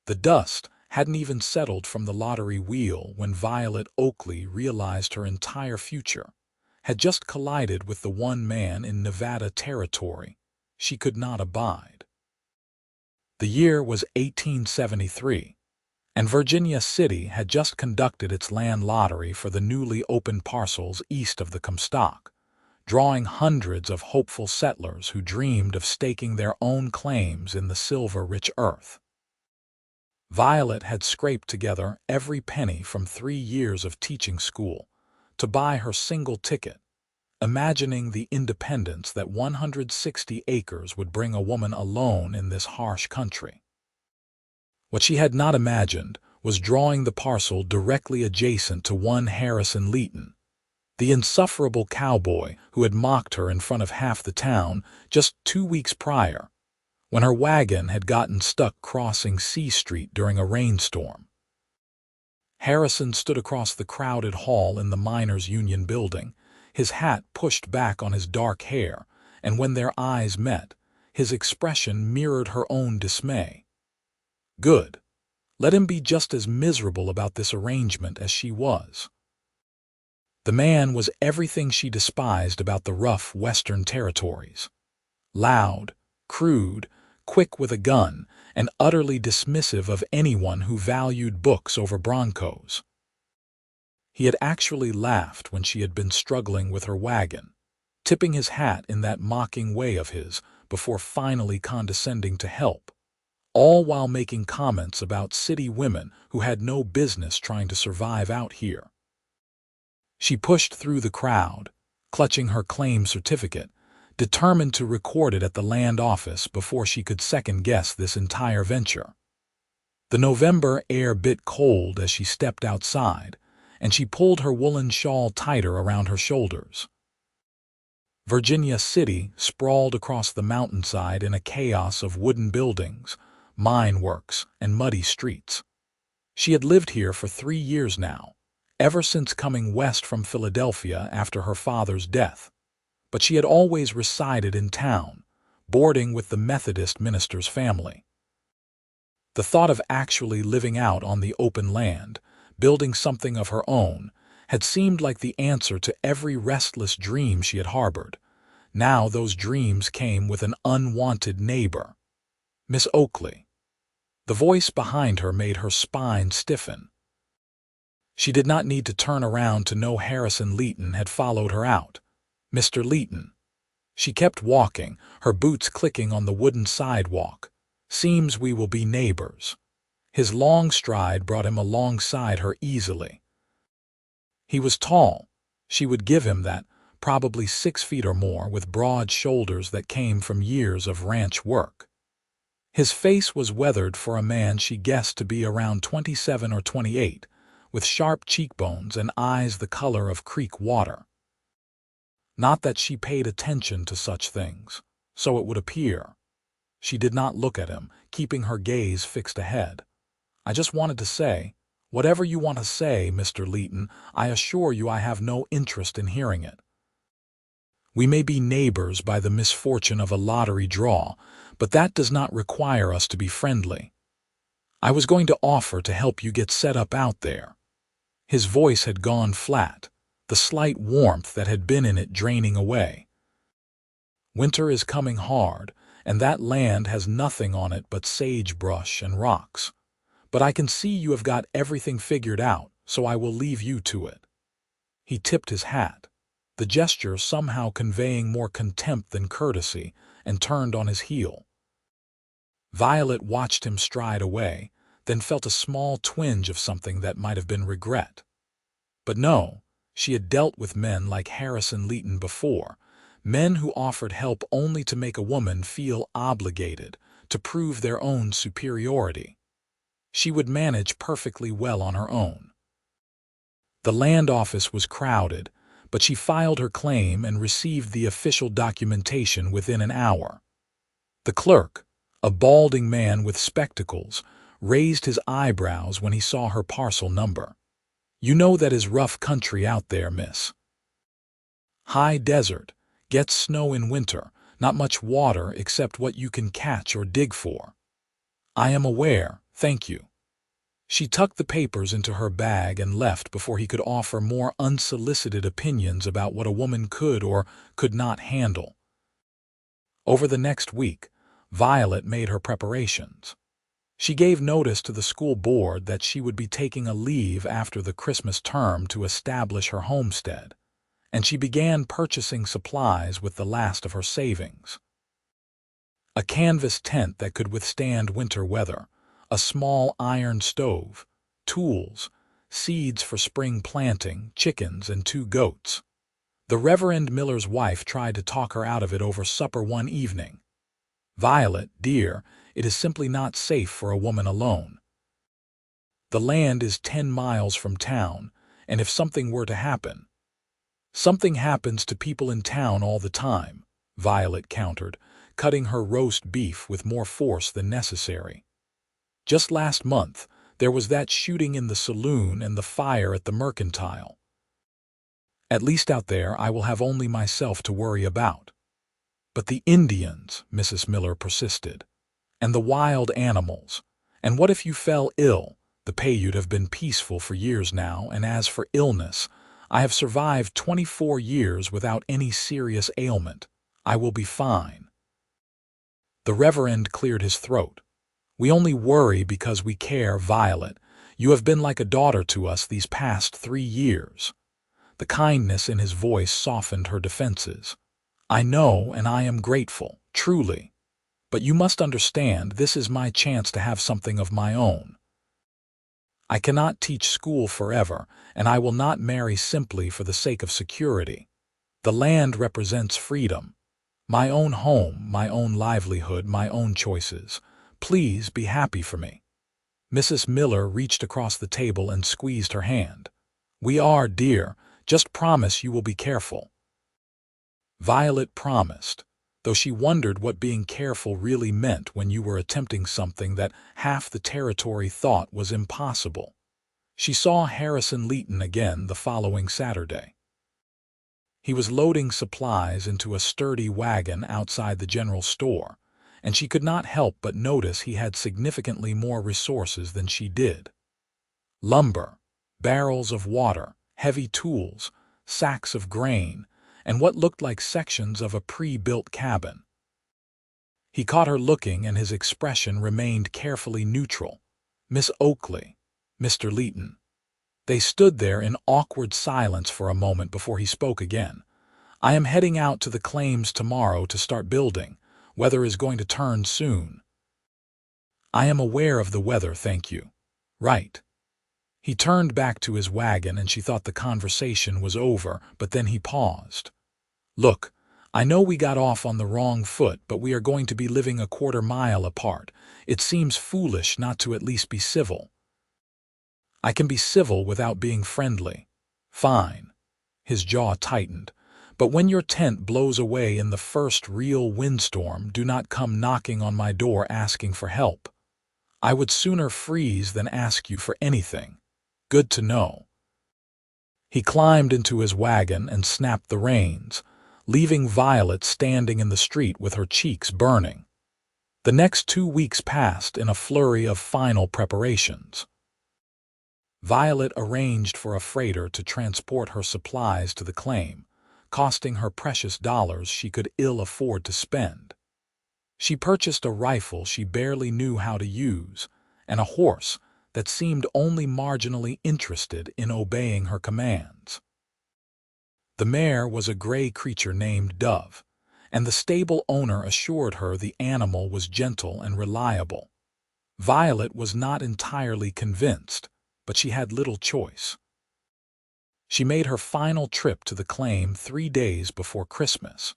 The dust hadn't even settled from the lottery wheel when Violet Oakley realized her entire future had just collided with the one man in Nevada territory she could not abide. The year was 1873, and Virginia City had just conducted its land lottery for the newly opened parcels east of the Comstock, drawing hundreds of hopeful settlers who dreamed of staking their own claims in the silver-rich earth. Violet had scraped together every penny from 3 years of teaching school to buy her single ticket, imagining the independence that 160 acres would bring a woman alone in this harsh country. What she had not imagined was drawing the parcel directly adjacent to one Harrison Leighton, the insufferable cowboy who had mocked her in front of half the town just 2 weeks prior, when her wagon had gotten stuck crossing C Street during a rainstorm. Harrison stood across the crowded hall in the Miners' Union building, his hat pushed back on his dark hair, and when their eyes met, his expression mirrored her own dismay. Good. Let him be just as miserable about this arrangement as she was. The man was everything she despised about the rough Western territories. Loud, crude, quick with a gun, and utterly dismissive of anyone who valued books over broncos. He had actually laughed when she had been struggling with her wagon, tipping his hat in that mocking way of his before finally condescending to help, all while making comments about city women who had no business trying to survive out here. She pushed through the crowd, clutching her claim certificate, determined to record it at the land office before she could second-guess this entire venture. The November air bit cold as she stepped outside, and she pulled her woolen shawl tighter around her shoulders. Virginia City sprawled across the mountainside in a chaos of wooden buildings, mine works, and muddy streets. She had lived here for 3 years now, ever since coming west from Philadelphia after her father's death, but she had always resided in town, boarding with the Methodist minister's family. The thought of actually living out on the open land, building something of her own, had seemed like the answer to every restless dream she had harbored. Now those dreams came with an unwanted neighbor. Miss Oakley. The voice behind her made her spine stiffen. She did not need to turn around to know Harrison Leighton had followed her out. Mr. Leighton. She kept walking, her boots clicking on the wooden sidewalk. Seems we will be neighbors. His long stride brought him alongside her easily. He was tall. She would give him that, probably 6 feet or more, with broad shoulders that came from years of ranch work. His face was weathered for a man she guessed to be around 27 or 28, with sharp cheekbones and eyes the color of creek water. Not that she paid attention to such things, so it would appear. She did not look at him, keeping her gaze fixed ahead. I just wanted to say, whatever you want to say, Mr. Leighton, I assure you I have no interest in hearing it. We may be neighbors by the misfortune of a lottery draw, but that does not require us to be friendly. I was going to offer to help you get set up out there. His voice had gone flat, the slight warmth that had been in it draining away. Winter is coming hard, and that land has nothing on it but sagebrush and rocks. But I can see you have got everything figured out, so I will leave you to it. He tipped his hat, the gesture somehow conveying more contempt than courtesy, and turned on his heel. Violet watched him stride away, then felt a small twinge of something that might have been regret. But no, she had dealt with men like Harrison Leighton before, men who offered help only to make a woman feel obligated, to prove their own superiority. She would manage perfectly well on her own. The land office was crowded, but she filed her claim and received the official documentation within an hour. The clerk, a balding man with spectacles, raised his eyebrows when he saw her parcel number. You know that is rough country out there, miss. High desert, gets snow in winter, not much water except what you can catch or dig for. I am aware, Thank you." She tucked the papers into her bag and left before he could offer more unsolicited opinions about what a woman could or could not handle. Over the next week, Violet made her preparations. She gave notice to the school board that she would be taking a leave after the Christmas term to establish her homestead, and she began purchasing supplies with the last of her savings. A canvas tent that could withstand winter weather, a small iron stove, tools, seeds for spring planting, chickens, and 2 goats. The Reverend Miller's wife tried to talk her out of it over supper one evening. "Violet, dear, it is simply not safe for a woman alone. The land is 10 miles from town, and if something were to happen—" "Something happens to people in town all the time," Violet countered, cutting her roast beef with more force than necessary. "Just last month, there was that shooting in the saloon and the fire at the Mercantile. At least out there I will have only myself to worry about." "But the Indians," Mrs. Miller persisted, "and the wild animals. And what if you fell ill? The Paiute have been peaceful for years now, and as for illness, I have survived 24 years without any serious ailment. I will be fine." The Reverend cleared his throat. "We only worry because we care, Violet. You have been like a daughter to us these past 3 years." The kindness in his voice softened her defenses. "I know, and I am grateful, truly. But you must understand, this is my chance to have something of my own. I cannot teach school forever, and I will not marry simply for the sake of security. The land represents freedom. My own home, my own livelihood, my own choices. Please be happy for me." Mrs. Miller reached across the table and squeezed her hand. "We are, dear. Just promise you will be careful." Violet promised, though she wondered what being careful really meant when you were attempting something that half the territory thought was impossible. She saw Harrison Leighton again the following Saturday. He was loading supplies into a sturdy wagon outside the general store, and she could not help but notice he had significantly more resources than she did. Lumber, barrels of water, heavy tools, sacks of grain, and what looked like sections of a pre-built cabin. He caught her looking, and his expression remained carefully neutral. "Miss Oakley, Mr. Leighton." They stood there in awkward silence for a moment before he spoke again. "I am heading out to the claims tomorrow to start building. Weather is going to turn soon." "I am aware of the weather, thank you." "Right." He turned back to his wagon, and she thought the conversation was over, but then he paused. "Look, I know we got off on the wrong foot, but we are going to be living a quarter mile apart. It seems foolish not to at least be civil." "I can be civil without being friendly." "Fine." His jaw tightened. "But when your tent blows away in the first real windstorm, do not come knocking on my door asking for help. I would sooner freeze than ask you for anything. Good to know." He climbed into his wagon and snapped the reins, leaving Violet standing in the street with her cheeks burning. The next 2 weeks passed in a flurry of final preparations. Violet arranged for a freighter to transport her supplies to the claim, costing her precious dollars she could ill afford to spend. She purchased a rifle she barely knew how to use, and a horse that seemed only marginally interested in obeying her commands. The mare was a gray creature named Dove, and the stable owner assured her the animal was gentle and reliable. Violet was not entirely convinced, but she had little choice. She made her final trip to the claim 3 days before Christmas,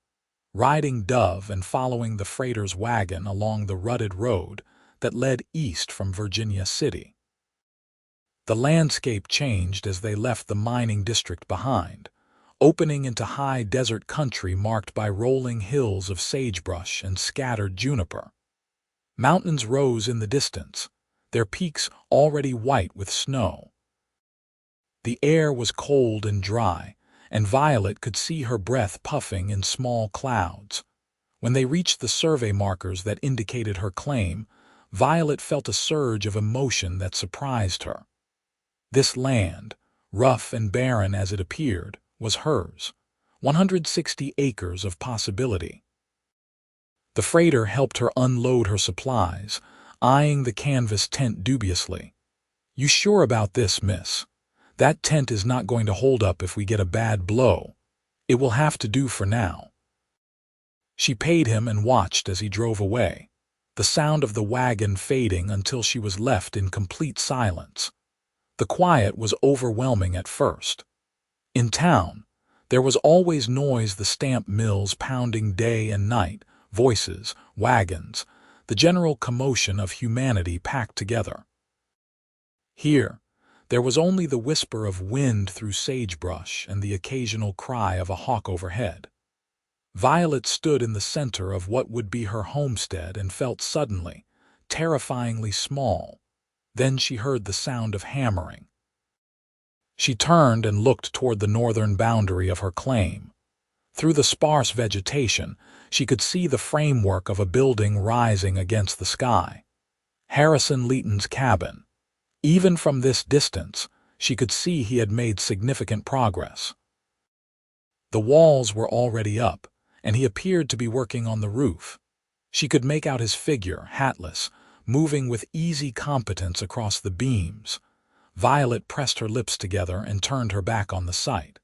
riding Dove and following the freighter's wagon along the rutted road that led east from Virginia City. The landscape changed as they left the mining district behind, opening into high desert country marked by rolling hills of sagebrush and scattered juniper. Mountains rose in the distance, their peaks already white with snow. The air was cold and dry, and Violet could see her breath puffing in small clouds. When they reached the survey markers that indicated her claim, Violet felt a surge of emotion that surprised her. This land, rough and barren as it appeared, was hers. 160 acres of possibility. The freighter helped her unload her supplies, eyeing the canvas tent dubiously. "You sure about this, miss? That tent is not going to hold up if we get a bad blow. It will have to do for now." She paid him and watched as he drove away, the sound of the wagon fading until she was left in complete silence. The quiet was overwhelming at first. In town, there was always noise, the stamp mills pounding day and night, voices, wagons, the general commotion of humanity packed together. Here, there was only the whisper of wind through sagebrush and the occasional cry of a hawk overhead. Violet stood in the center of what would be her homestead and felt suddenly, terrifyingly small. Then she heard the sound of hammering. She turned and looked toward the northern boundary of her claim. Through the sparse vegetation, she could see the framework of a building rising against the sky. Harrison Leighton's cabin. Even from this distance, she could see he had made significant progress. The walls were already up, and he appeared to be working on the roof. She could make out his figure, hatless, moving with easy competence across the beams. Violet pressed her lips together and turned her back on the sight.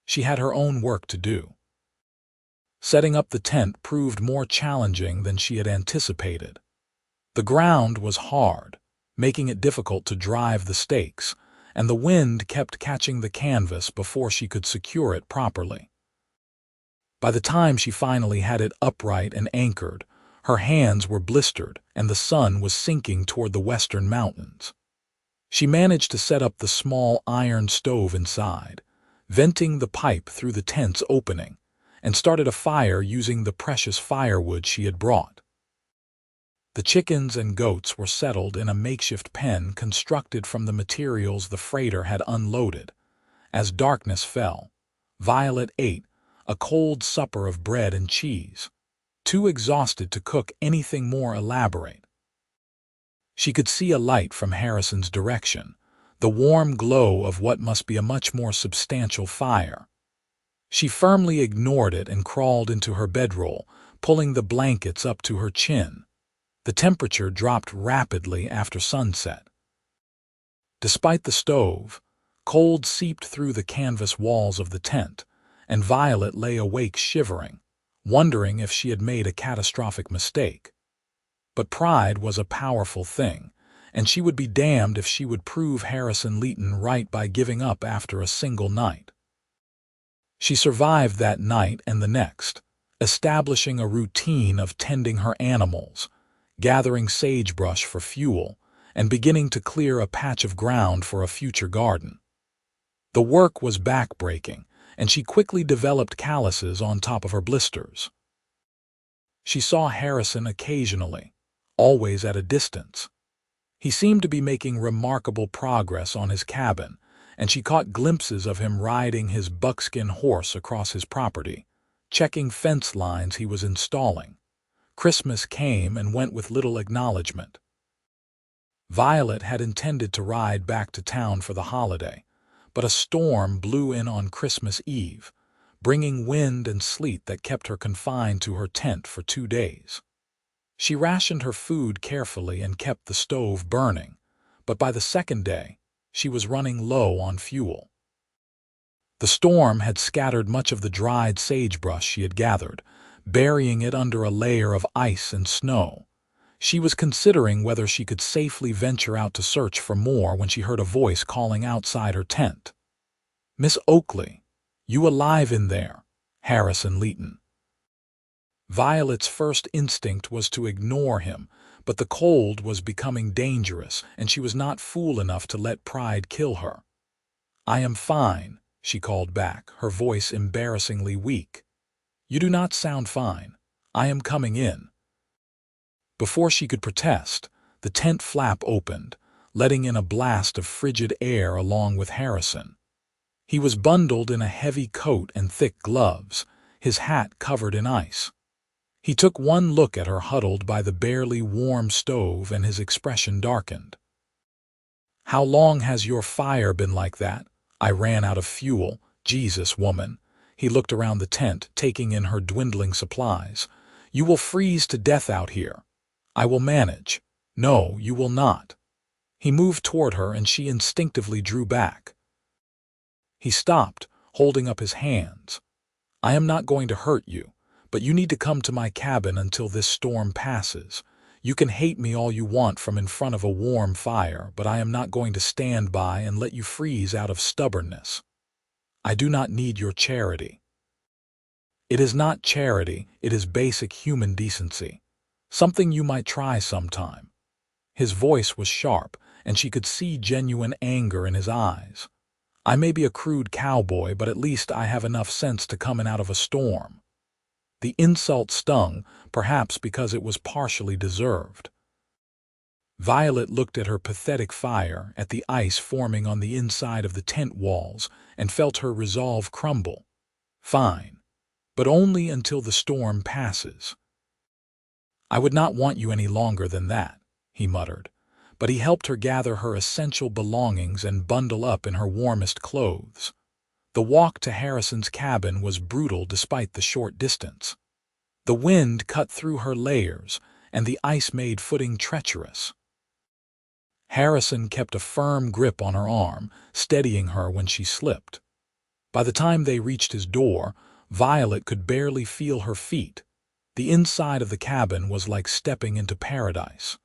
She had her own work to do. Setting up the tent proved more challenging than she had anticipated. The ground was hard, making it difficult to drive the stakes, and the wind kept catching the canvas before she could secure it properly. By the time she finally had it upright and anchored, her hands were blistered and the sun was sinking toward the western mountains. She managed to set up the small iron stove inside, venting the pipe through the tent's opening, and started a fire using the precious firewood she had brought. The chickens and goats were settled in a makeshift pen constructed from the materials the freighter had unloaded. As darkness fell, Violet ate a cold supper of bread and cheese, too exhausted to cook anything more elaborate. She could see a light from Harrison's direction, the warm glow of what must be a much more substantial fire. She firmly ignored it and crawled into her bedroll, pulling the blankets up to her chin. The temperature dropped rapidly after sunset. Despite the stove, cold seeped through the canvas walls of the tent, and Violet lay awake shivering, wondering if she had made a catastrophic mistake. But pride was a powerful thing, and she would be damned if she would prove Harrison Leighton right by giving up after a single night. She survived that night and the next, establishing a routine of tending her animals, gathering sagebrush for fuel, and beginning to clear a patch of ground for a future garden. The work was backbreaking, and she quickly developed calluses on top of her blisters. She saw Harrison occasionally, always at a distance. He seemed to be making remarkable progress on his cabin, and she caught glimpses of him riding his buckskin horse across his property, checking fence lines he was installing. Christmas came and went with little acknowledgement. Violet had intended to ride back to town for the holiday, but a storm blew in on Christmas Eve, bringing wind and sleet that kept her confined to her tent for 2 days. She rationed her food carefully and kept the stove burning, but by the second day, she was running low on fuel. The storm had scattered much of the dried sagebrush she had gathered, burying it under a layer of ice and snow. She was considering whether she could safely venture out to search for more when she heard a voice calling outside her tent. "Miss Oakley, you alive in there?" Harrison Leighton. Violet's first instinct was to ignore him, but the cold was becoming dangerous, and she was not fool enough to let pride kill her. "I am fine," she called back, her voice embarrassingly weak. "You do not sound fine. I am coming in." Before she could protest, the tent flap opened, letting in a blast of frigid air along with Harrison. He was bundled in a heavy coat and thick gloves, his hat covered in ice. He took one look at her huddled by the barely warm stove and his expression darkened. "How long has your fire been like that? I ran out of fuel. Jesus, woman." He looked around the tent, taking in her dwindling supplies. "You will freeze to death out here." "I will manage." "No, you will not." He moved toward her and she instinctively drew back. He stopped, holding up his hands. "I am not going to hurt you, but you need to come to my cabin until this storm passes. You can hate me all you want from in front of a warm fire, but I am not going to stand by and let you freeze out of stubbornness. I do not need your charity." "It is not charity, it is basic human decency. Something you might try sometime." His voice was sharp, and she could see genuine anger in his eyes. "I may be a crude cowboy, but at least I have enough sense to come in out of a storm." The insult stung, perhaps because it was partially deserved. Violet looked at her pathetic fire, at the ice forming on the inside of the tent walls, and felt her resolve crumble. "Fine. But only until the storm passes." "I would not want you any longer than that," he muttered. But he helped her gather her essential belongings and bundle up in her warmest clothes. The walk to Harrison's cabin was brutal despite the short distance. The wind cut through her layers, and the ice made footing treacherous. Harrison kept a firm grip on her arm, steadying her when she slipped. By the time they reached his door, Violet could barely feel her feet. The inside of the cabin was like stepping into paradise.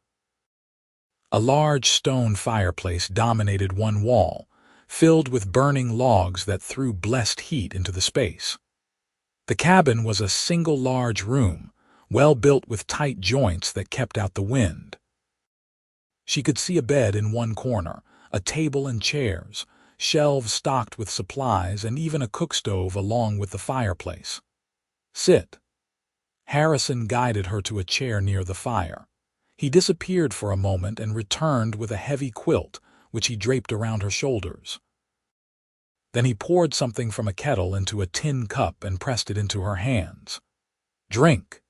A large stone fireplace dominated one wall, filled with burning logs that threw blessed heat into the space. The cabin was a single large room, well built with tight joints that kept out the wind. She could see a bed in one corner, a table and chairs, shelves stocked with supplies, and even a cookstove along with the fireplace. "Sit." Harrison guided her to a chair near the fire. He disappeared for a moment and returned with a heavy quilt, which he draped around her shoulders. Then he poured something from a kettle into a tin cup and pressed it into her hands. "Drink."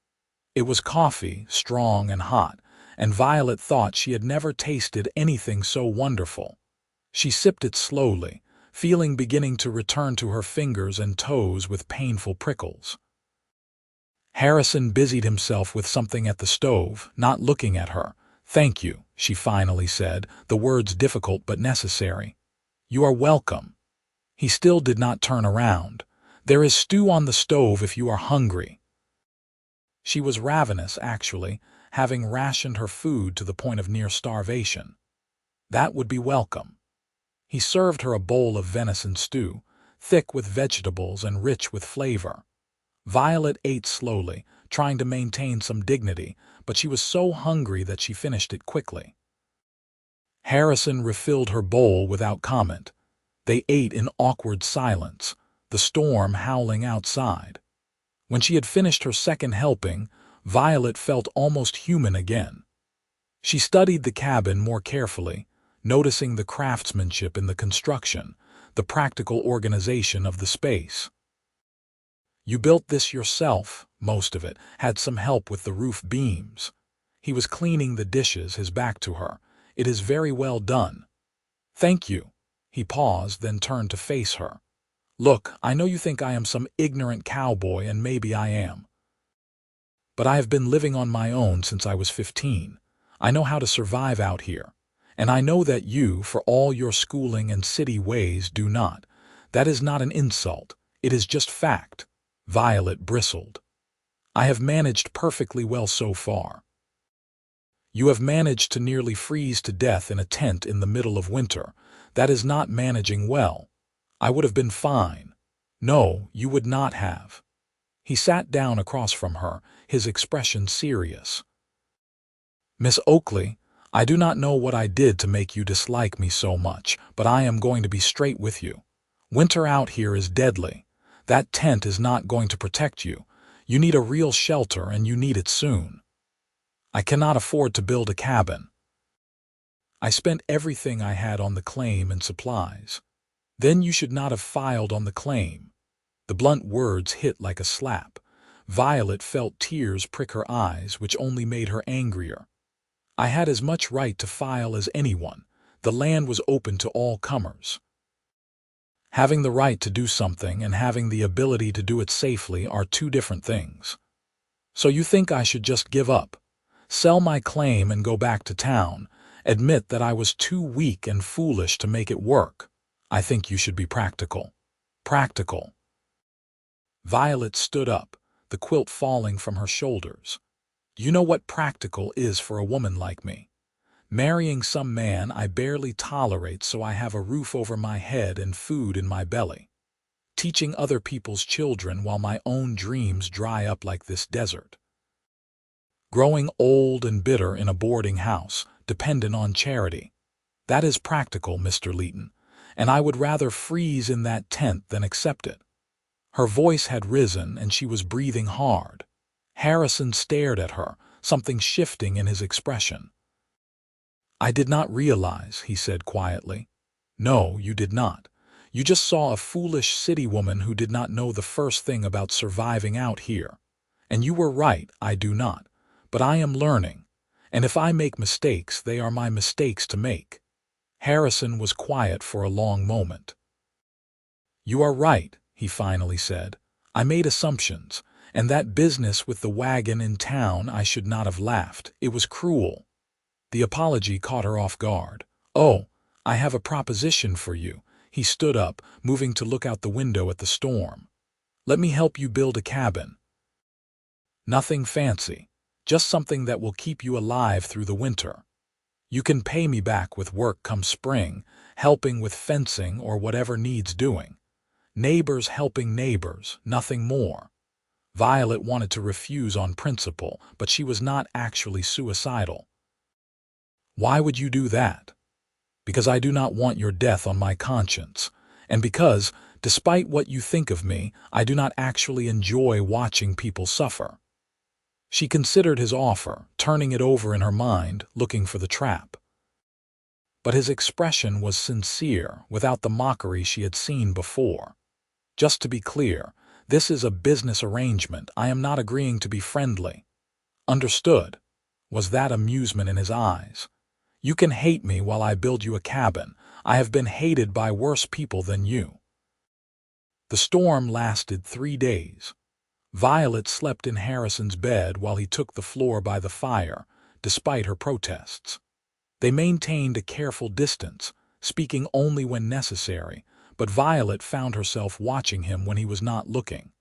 It was coffee, strong and hot, and Violet thought she had never tasted anything so wonderful. She sipped it slowly, feeling beginning to return to her fingers and toes with painful prickles. Harrison busied himself with something at the stove, not looking at her. "Thank you," she finally said, the words difficult but necessary. "You are welcome." He still did not turn around. "There is stew on the stove if you are hungry." She was ravenous, actually, having rationed her food to the point of near starvation. That would be welcome. He served her a bowl of venison stew, thick with vegetables and rich with flavor. Violet ate slowly, trying to maintain some dignity, but she was so hungry that she finished it quickly. Harrison refilled her bowl without comment. They ate in awkward silence, the storm howling outside. When she had finished her second helping, Violet felt almost human again. She studied the cabin more carefully, noticing the craftsmanship in the construction, the practical organization of the space. "You built this yourself," most of it, had some help with the roof beams. He was cleaning the dishes, his back to her. "It is very well done." "Thank you." He paused, then turned to face her. "Look, I know you think I am some ignorant cowboy, and maybe I am. But I have been living on my own since I was 15. I know how to survive out here. And I know that you, for all your schooling and city ways, do not. That is not an insult. It is just fact." Violet bristled. "I have managed perfectly well so far." "You have managed to nearly freeze to death in a tent in the middle of winter. That is not managing well." "I would have been fine." "No, you would not have." He sat down across from her, his expression serious. "Miss Oakley, I do not know what I did to make you dislike me so much, but I am going to be straight with you. Winter out here is deadly. That tent is not going to protect you. You need a real shelter, and you need it soon. I cannot afford to build a cabin. I spent everything I had on the claim and supplies. Then you should not have filed on the claim." The blunt words hit like a slap. Violet felt tears prick her eyes, which only made her angrier. I had as much right to file as anyone. The land was open to all comers. Having the right to do something and having the ability to do it safely are two different things. So you think I should just give up, sell my claim and go back to town, admit that I was too weak and foolish to make it work? I think you should be practical. Practical. Violet stood up, the quilt falling from her shoulders. You know what practical is for a woman like me? Marrying some man I barely tolerate so I have a roof over my head and food in my belly. Teaching other people's children while my own dreams dry up like this desert. Growing old and bitter in a boarding house, dependent on charity. That is practical, Mr. Leighton, and I would rather freeze in that tent than accept it. Her voice had risen and she was breathing hard. Harrison stared at her, something shifting in his expression. I did not realize, he said quietly. No, you did not. You just saw a foolish city woman who did not know the first thing about surviving out here. And you were right, I do not. But I am learning. And if I make mistakes, they are my mistakes to make. Harrison was quiet for a long moment. You are right, he finally said. I made assumptions, and that business with the wagon in town, I should not have laughed. It was cruel. The apology caught her off guard. Oh, I have a proposition for you. He stood up, moving to look out the window at the storm. Let me help you build a cabin. Nothing fancy, just something that will keep you alive through the winter. You can pay me back with work come spring, helping with fencing or whatever needs doing. Neighbors helping neighbors, nothing more. Violet wanted to refuse on principle, but she was not actually suicidal. Why would you do that? Because I do not want your death on my conscience, and because, despite what you think of me, I do not actually enjoy watching people suffer. She considered his offer, turning it over in her mind, looking for the trap. But his expression was sincere, without the mockery she had seen before. Just to be clear, this is a business arrangement. I am not agreeing to be friendly. Understood? Was that amusement in his eyes? You can hate me while I build you a cabin. I have been hated by worse people than you. The storm lasted 3 days. Violet slept in Harrison's bed while he took the floor by the fire, despite her protests. They maintained a careful distance, speaking only when necessary, but Violet found herself watching him when he was not looking.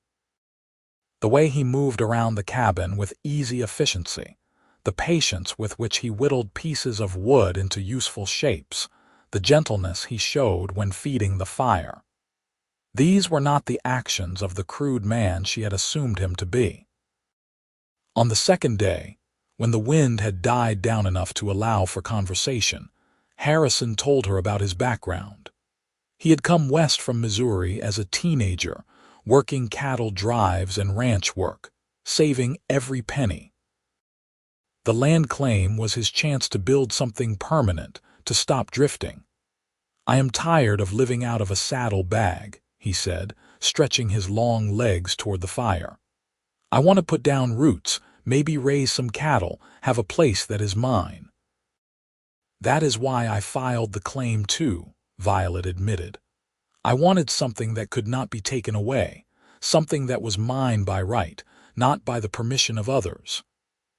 The way he moved around the cabin with easy efficiency, the patience with which he whittled pieces of wood into useful shapes, the gentleness he showed when feeding the fire. These were not the actions of the crude man she had assumed him to be. On the second day, when the wind had died down enough to allow for conversation, Harrison told her about his background. He had come west from Missouri as a teenager, working cattle drives and ranch work, saving every penny. The land claim was his chance to build something permanent, to stop drifting. I am tired of living out of a saddle bag, he said, stretching his long legs toward the fire. I want to put down roots, maybe raise some cattle, have a place that is mine. That is why I filed the claim too, Violet admitted. I wanted something that could not be taken away, something that was mine by right, not by the permission of others.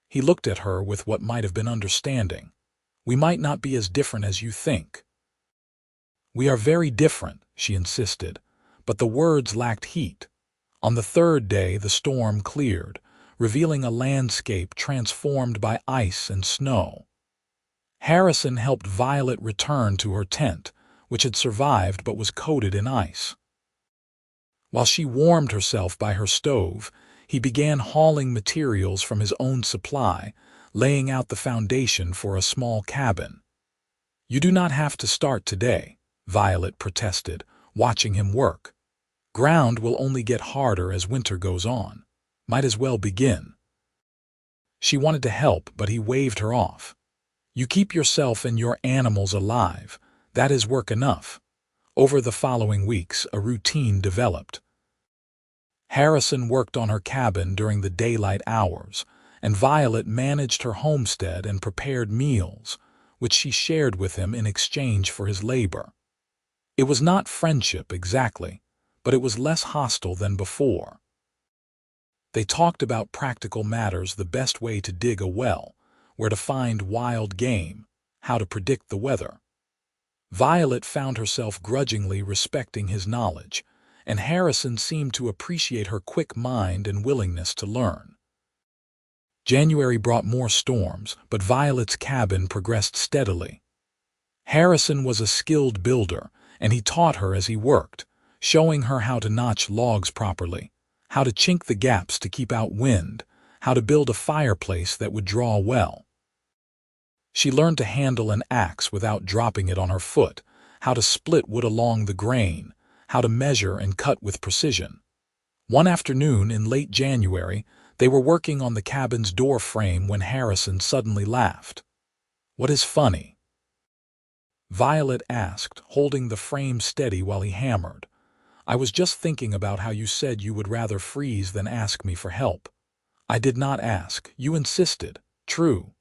He looked at her with what might have been understanding. We might not be as different as you think. We are very different, she insisted, but the words lacked heat. On the third day the storm cleared, revealing a landscape transformed by ice and snow. Harrison helped Violet return to her tent, which had survived but was coated in ice. While she warmed herself by her stove, he began hauling materials from his own supply, laying out the foundation for a small cabin. You do not have to start today, Violet protested, watching him work. Ground will only get harder as winter goes on. Might as well begin. She wanted to help, but he waved her off. You keep yourself and your animals alive. That is work enough. Over the following weeks, a routine developed. Harrison worked on her cabin during the daylight hours, and Violet managed her homestead and prepared meals, which she shared with him in exchange for his labor. It was not friendship exactly, but it was less hostile than before. They talked about practical matters: the best way to dig a well, where to find wild game, how to predict the weather. Violet found herself grudgingly respecting his knowledge, and Harrison seemed to appreciate her quick mind and willingness to learn. January brought more storms, but Violet's cabin progressed steadily. Harrison was a skilled builder, and he taught her as he worked, showing her how to notch logs properly, how to chink the gaps to keep out wind, how to build a fireplace that would draw well. She learned to handle an axe without dropping it on her foot, how to split wood along the grain, how to measure and cut with precision. One afternoon in late January, they were working on the cabin's door frame when Harrison suddenly laughed. "What is funny?" Violet asked, holding the frame steady while he hammered. "I was just thinking about how you said you would rather freeze than ask me for help." "I did not ask. You insisted." "True."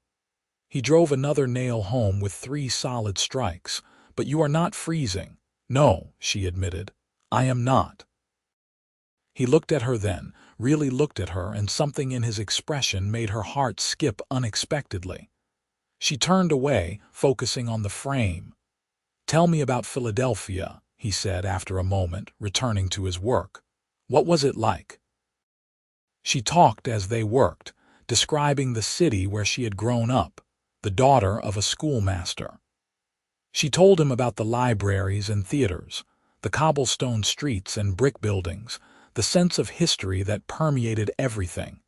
He drove another nail home with 3 solid strikes. "But you are not freezing." "No," she admitted. "I am not." He looked at her then, really looked at her, and something in his expression made her heart skip unexpectedly. She turned away, focusing on the frame. "Tell me about Philadelphia," he said after a moment, returning to his work. "What was it like?" She talked as they worked, describing the city where she had grown up, the daughter of a schoolmaster. She told him about the libraries and theaters, the cobblestone streets and brick buildings, the sense of history that permeated everything.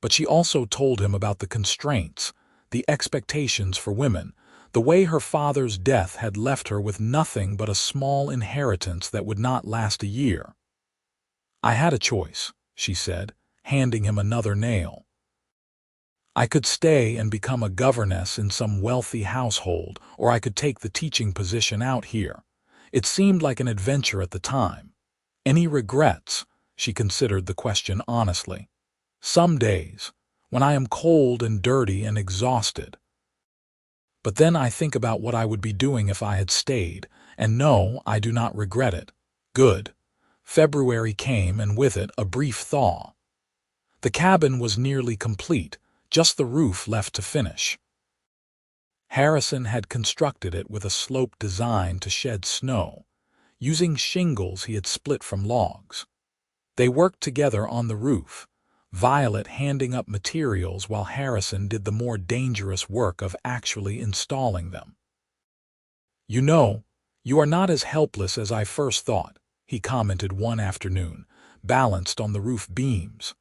But she also told him about the constraints, the expectations for women, the way her father's death had left her with nothing but a small inheritance that would not last a year. "I had a choice," she said, handing him another nail. "I could stay and become a governess in some wealthy household, or I could take the teaching position out here. It seemed like an adventure at the time." "Any regrets?" She considered the question honestly. "Some days, when I am cold and dirty and exhausted. But then I think about what I would be doing if I had stayed, and no, I do not regret it." "Good." February came, and with it a brief thaw. The cabin was nearly complete, just the roof left to finish. Harrison had constructed it with a slope design to shed snow, using shingles he had split from logs. They worked together on the roof, Violet handing up materials while Harrison did the more dangerous work of actually installing them. "You know, you are not as helpless as I first thought," he commented one afternoon, balanced on the roof beams.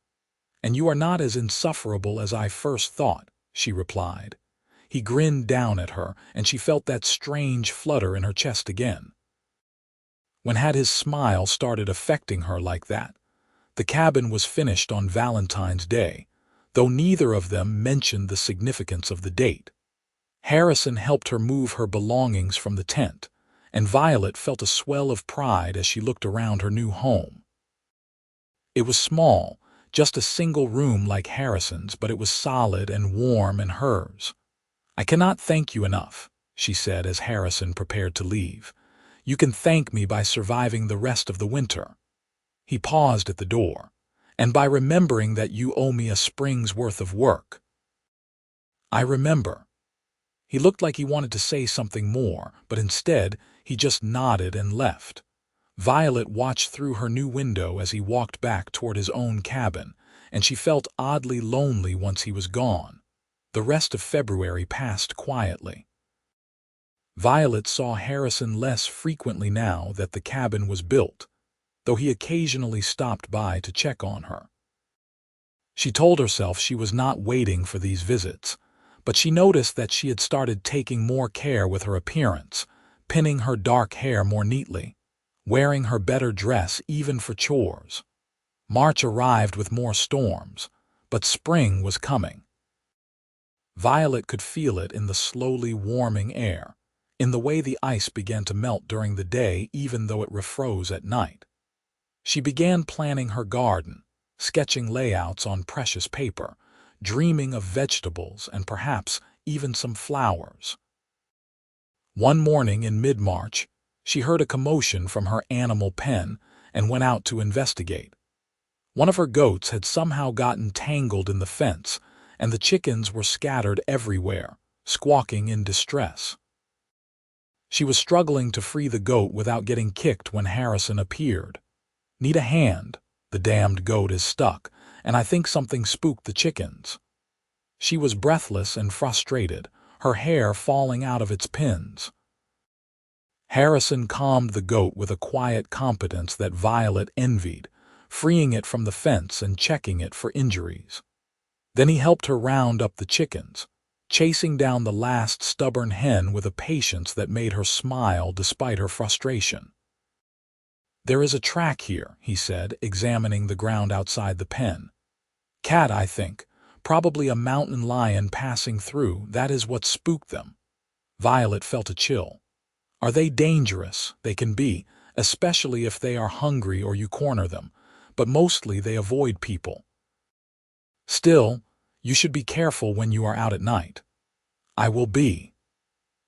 "And you are not as insufferable as I first thought," she replied. He grinned down at her, and she felt that strange flutter in her chest again. When had his smile started affecting her like that? The cabin was finished on Valentine's Day, though neither of them mentioned the significance of the date. Harrison helped her move her belongings from the tent, and Violet felt a swell of pride as she looked around her new home. It was small, just a single room like Harrison's, but it was solid and warm and hers. "I cannot thank you enough," she said as Harrison prepared to leave. "You can thank me by surviving the rest of the winter." He paused at the door. "And by remembering that you owe me a spring's worth of work." "I remember." He looked like he wanted to say something more, but instead he just nodded and left. Violet watched through her new window as he walked back toward his own cabin, and she felt oddly lonely once he was gone. The rest of February passed quietly. Violet saw Harrison less frequently now that the cabin was built, though he occasionally stopped by to check on her. She told herself she was not waiting for these visits, but she noticed that she had started taking more care with her appearance, pinning her dark hair more neatly, wearing her better dress even for chores. March arrived with more storms, but spring was coming. Violet could feel it in the slowly warming air, in the way the ice began to melt during the day even though it refroze at night. She began planning her garden, sketching layouts on precious paper, dreaming of vegetables and perhaps even some flowers. One morning in mid-March, she heard a commotion from her animal pen and went out to investigate. One of her goats had somehow gotten tangled in the fence, and the chickens were scattered everywhere, squawking in distress. She was struggling to free the goat without getting kicked when Harrison appeared. "Need a hand. The damned goat is stuck, and I think something spooked the chickens." She was breathless and frustrated, her hair falling out of its pins. Harrison calmed the goat with a quiet competence that Violet envied, freeing it from the fence and checking it for injuries. Then he helped her round up the chickens, chasing down the last stubborn hen with a patience that made her smile despite her frustration. "There is a track here," he said, examining the ground outside the pen. "Cat, I think. Probably a mountain lion passing through. That is what spooked them." Violet felt a chill. "Are they dangerous?" "They can be, especially if they are hungry or you corner them, but mostly they avoid people. Still, you should be careful when you are out at night." "I will be."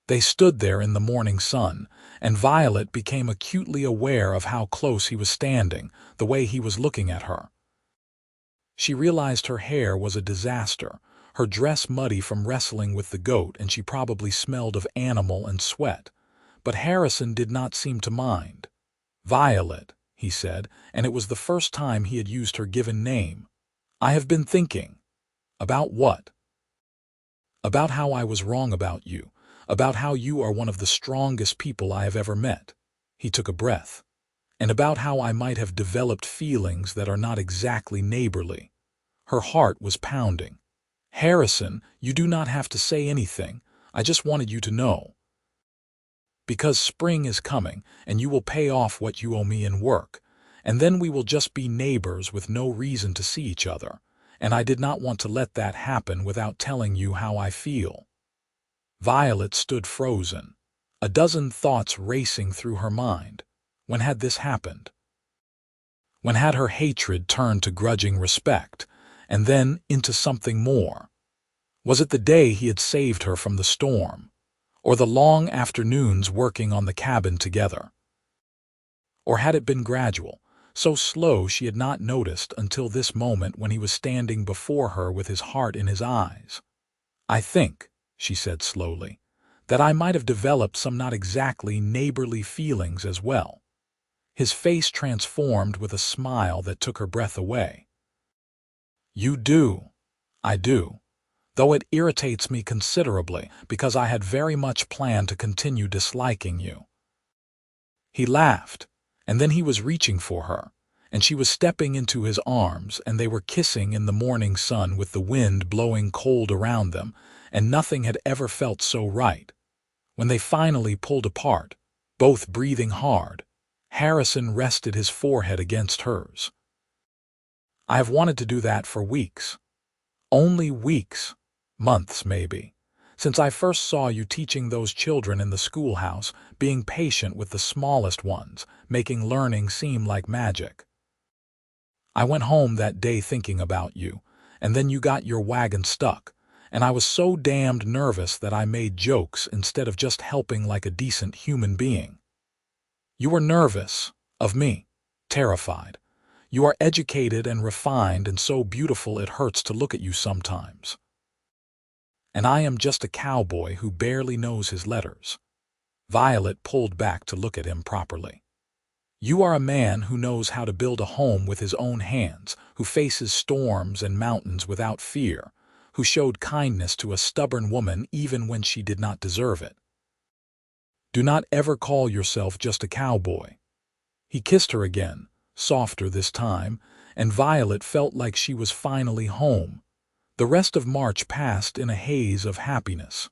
They stood there in the morning sun, and Violet became acutely aware of how close he was standing, the way he was looking at her. She realized her hair was a disaster, her dress muddy from wrestling with the goat, and she probably smelled of animal and sweat. But Harrison did not seem to mind. "Violet," he said, and it was the first time he had used her given name. "I have been thinking." "About what?" "About how I was wrong about you, about how you are one of the strongest people I have ever met." He took a breath. "And about how I might have developed feelings that are not exactly neighborly." Her heart was pounding. "Harrison, you do not have to say anything. I just wanted you to know. Because spring is coming, and you will pay off what you owe me in work, and then we will just be neighbors with no reason to see each other, and I did not want to let that happen without telling you how I feel." Violet stood frozen, a dozen thoughts racing through her mind. When had this happened? When had her hatred turned to grudging respect, and then into something more? Was it the day he had saved her from the storm? Or the long afternoons working on the cabin together? Or had it been gradual, so slow she had not noticed until this moment when he was standing before her with his heart in his eyes? "I think," she said slowly, "that I might have developed some not exactly neighborly feelings as well." His face transformed with a smile that took her breath away. "You do." "I do. Though it irritates me considerably because I had very much planned to continue disliking you." He laughed, and then he was reaching for her, and she was stepping into his arms, and they were kissing in the morning sun with the wind blowing cold around them, and nothing had ever felt so right. When they finally pulled apart, both breathing hard, Harrison rested his forehead against hers. "I have wanted to do that for weeks. Only weeks. Months, maybe. Since I first saw you teaching those children in the schoolhouse, being patient with the smallest ones, making learning seem like magic. I went home that day thinking about you, and then you got your wagon stuck, and I was so damned nervous that I made jokes instead of just helping like a decent human being. You were nervous, of me, terrified. You are educated and refined and so beautiful it hurts to look at you sometimes. And I am just a cowboy who barely knows his letters." Violet pulled back to look at him properly. "You are a man who knows how to build a home with his own hands, who faces storms and mountains without fear, who showed kindness to a stubborn woman even when she did not deserve it. Do not ever call yourself just a cowboy." He kissed her again, softer this time, and Violet felt like she was finally home. The rest of March passed in a haze of happiness.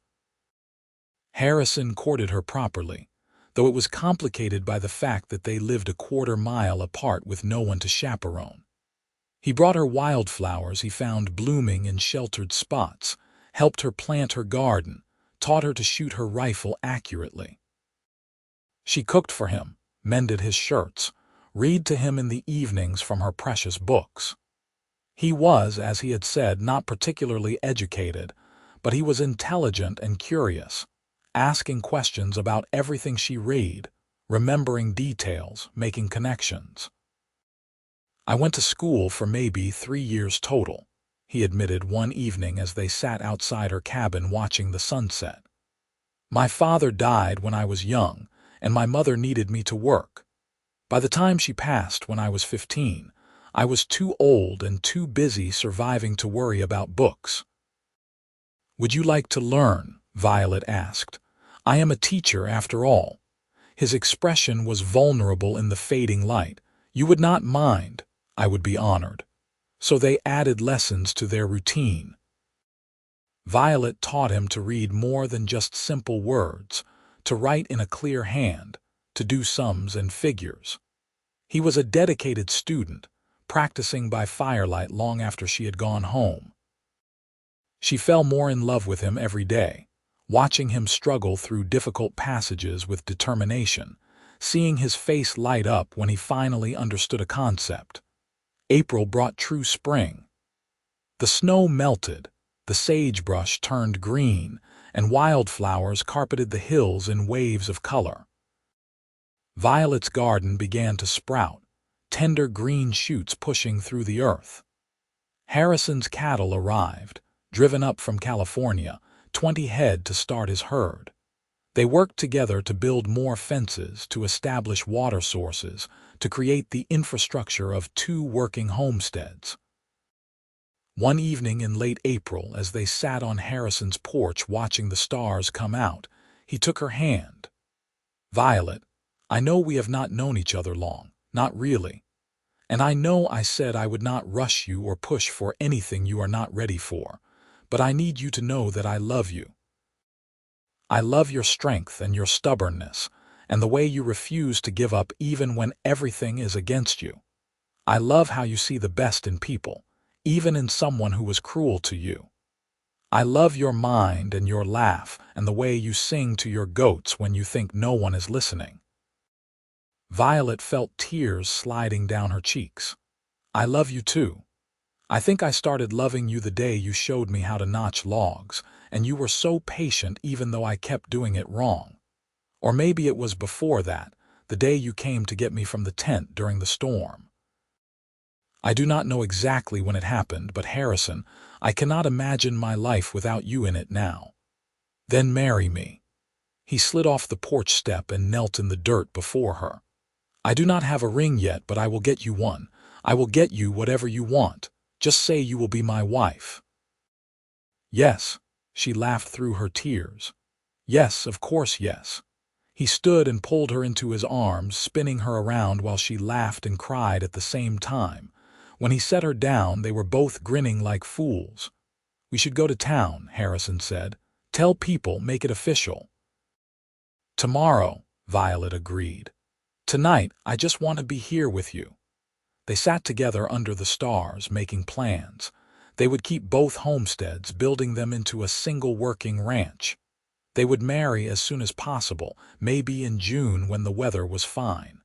Harrison courted her properly, though it was complicated by the fact that they lived a quarter-mile apart with no one to chaperone. He brought her wildflowers he found blooming in sheltered spots, helped her plant her garden, taught her to shoot her rifle accurately. She cooked for him, mended his shirts, read to him in the evenings from her precious books. He was, as he had said, not particularly educated, but he was intelligent and curious, asking questions about everything she read, remembering details, making connections. "I went to school for maybe 3 years total," he admitted one evening as they sat outside her cabin watching the sunset. "My father died when I was young, and my mother needed me to work. By the time she passed when I was 15, I was too old and too busy surviving to worry about books." "Would you like to learn?" Violet asked. "I am a teacher after all." His expression was vulnerable in the fading light. "You would not mind. I would be honored." So they added lessons to their routine. Violet taught him to read more than just simple words, to write in a clear hand, to do sums and figures. He was a dedicated student, practicing by firelight long after she had gone home. She fell more in love with him every day, watching him struggle through difficult passages with determination, seeing his face light up when he finally understood a concept. April brought true spring. The snow melted, the sagebrush turned green, and wildflowers carpeted the hills in waves of color. Violet's garden began to sprout, tender green shoots pushing through the earth. Harrison's cattle arrived, driven up from California, 20 head to start his herd. They worked together to build more fences, to establish water sources, to create the infrastructure of 2 working homesteads. One evening in late April, as they sat on Harrison's porch watching the stars come out, he took her hand. "Violet, I know we have not known each other long, not really. And I know I said I would not rush you or push for anything you are not ready for, but I need you to know that I love you. I love your strength and your stubbornness, and the way you refuse to give up even when everything is against you. I love how you see the best in people, even in someone who was cruel to you. I love your mind and your laugh and the way you sing to your goats when you think no one is listening." Violet felt tears sliding down her cheeks. "I love you too. I think I started loving you the day you showed me how to notch logs, and you were so patient even though I kept doing it wrong. Or maybe it was before that, the day you came to get me from the tent during the storm. I do not know exactly when it happened, but Harrison, I cannot imagine my life without you in it now. Then marry me." He slid off the porch step and knelt in the dirt before her. "I do not have a ring yet, but I will get you one. I will get you whatever you want. Just say you will be my wife." "Yes," she laughed through her tears. "Yes, of course, yes." He stood and pulled her into his arms, spinning her around while she laughed and cried at the same time. When he set her down, they were both grinning like fools. "We should go to town," Harrison said. "Tell people, make it official." "Tomorrow," Violet agreed. "Tonight, I just want to be here with you." They sat together under the stars, making plans. They would keep both homesteads, building them into a single working ranch. They would marry as soon as possible, maybe in June when the weather was fine.